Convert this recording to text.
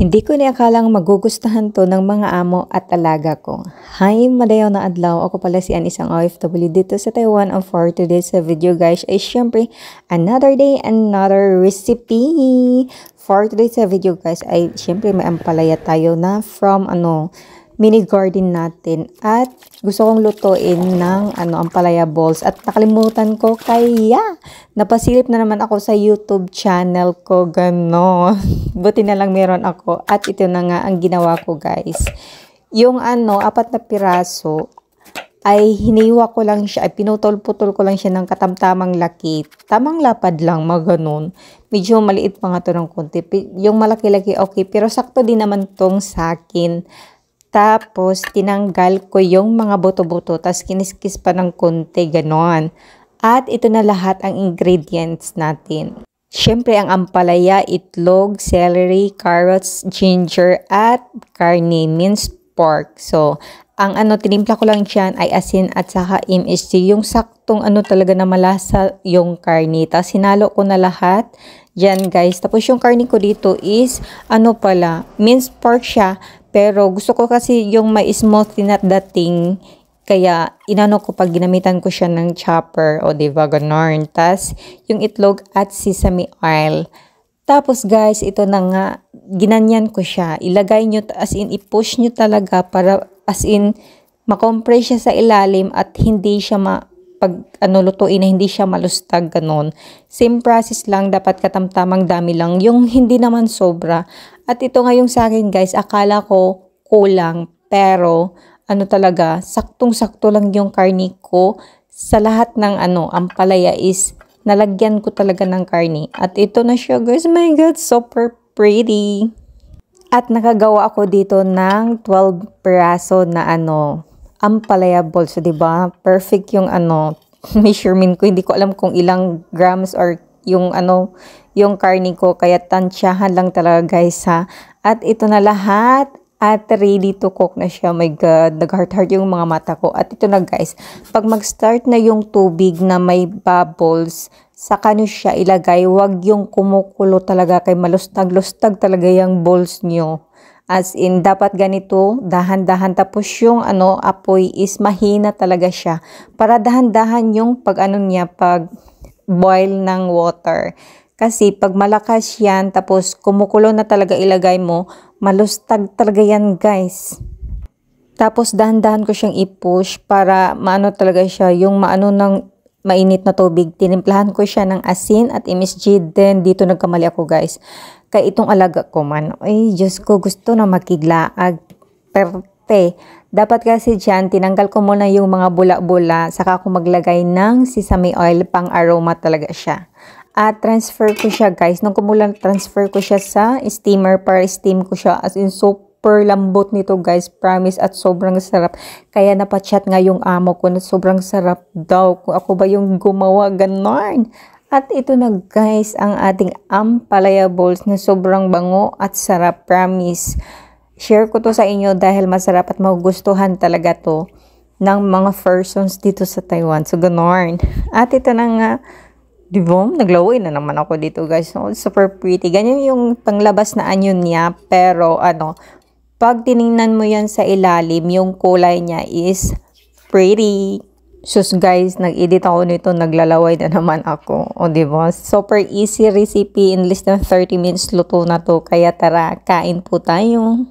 Hindi ko ni akalang magugustahan to ng mga amo at alaga ko. Hi, madayaw na adlaw. Ako pala si Ann, isang OFW dito sa Taiwan. And for today's video guys ay syempre another day, another recipe. For today's video guys ay syempre may ampalaya tayo na from mini garden natin, at gusto kong lutuin ng ampalaya balls, at nakalimutan ko kaya napasilip na naman ako sa YouTube channel ko, gano. Buti na lang meron ako, at ito na nga ang ginawa ko guys. Yung 4 na piraso ay hiniwa ko lang siya, ay pinutol-putol ko lang siya ng katamtamang laki. Tamang lapad lang, maganon. Medyo maliit pa nga to ng konti. Yung malaki-laki okay, pero sakto din naman tong sa akin. Tapos, tinanggal ko yung mga buto-buto, tapos kiniskis pa ng konti, ganon. At ito na lahat ang ingredients natin. Siyempre, ang ampalaya, itlog, celery, carrots, ginger, at karne, minced pork. So, ang tinimpla ko lang dyan ay asin at saka MSG. Yung saktong talaga na malasa yung karne. Tapos, sinalo ko na lahat dyan, guys. Tapos, yung karne ko dito is, minced pork siya. Pero gusto ko kasi yung may smooth na dating, kaya pag ginamitan ko siya ng chopper, o diba, ganon. Tas yung itlog at sesame oil. Tapos guys, ito na nga, ginanyan ko siya. Ilagay nyo, as in, i-push nyo talaga para as in, makompress siya sa ilalim at hindi siya lutuin na hindi siya malustag, ganon. Same process lang, dapat katamtamang dami lang, yung hindi naman sobra. At ito nga yung sa akin guys, akala ko kulang, pero talaga, saktong-sakto lang yung karne ko. Sa lahat ng ampalaya is nalagyan ko talaga ng karne. At ito na siya guys, my god, super pretty. At nakagawa ako dito ng 12 piraso na ampalaya balls. So, diba? Perfect yung measurement ko. Hindi ko alam kung ilang grams or yung yung karne ko. Kaya tansyahan lang talaga guys ha. At ito na lahat. At ready to cook na siya. My god, nag-heart-heart yung mga mata ko. At ito na guys, pag mag-start na yung tubig na may bubbles, saka nyo siya ilagay. Wag yung kumukulo talaga, kay malustag-lustag talaga yung balls nyo. As in, dapat ganito, dahan-dahan. Tapos yung apoy is mahina talaga siya. Para dahan-dahan yung pag boil ng water. Kasi pag malakas yan, tapos kumukulo na talaga ilagay mo, malustag talaga yan guys. Tapos dahan-dahan ko siyang i-push para maano talaga siya, yung ng mainit na tubig. Tinimplahan ko siya ng asin at MSG. Then dito nagkamali ako guys. Kaya itong alaga ko man, ay Diyos ko, gusto na makiglaag. Perte. Dapat kasi dyan, tinanggal ko muna yung mga bula-bula, saka ako maglagay ng sesame oil, pang aroma talaga siya. At transfer ko siya guys, nung kumulang transfer ko siya sa steamer para steam ko siya. As in, super lambot nito guys, promise, at sobrang sarap. Kaya napachat nga yung amo ko na sobrang sarap daw. Kung ako ba yung gumawa, ganon. At ito na guys, ang ating ampalaya balls na sobrang bango at sarap, promise. Share ko to sa inyo dahil masarap at magugustuhan talaga to ng mga persons dito sa Taiwan. So, ganon. At ito na nga, diba? Naglaway na naman ako dito guys. So, super pretty. Ganyan yung panglabas na anyo niya. Pero pag tiningnan mo yan sa ilalim, yung kulay niya is pretty. Sus guys, nag-edit ako nito, naglalaway na naman ako. O diba? Super easy recipe. In less than 30 minutes luto na to. Kaya tara, kain po tayo.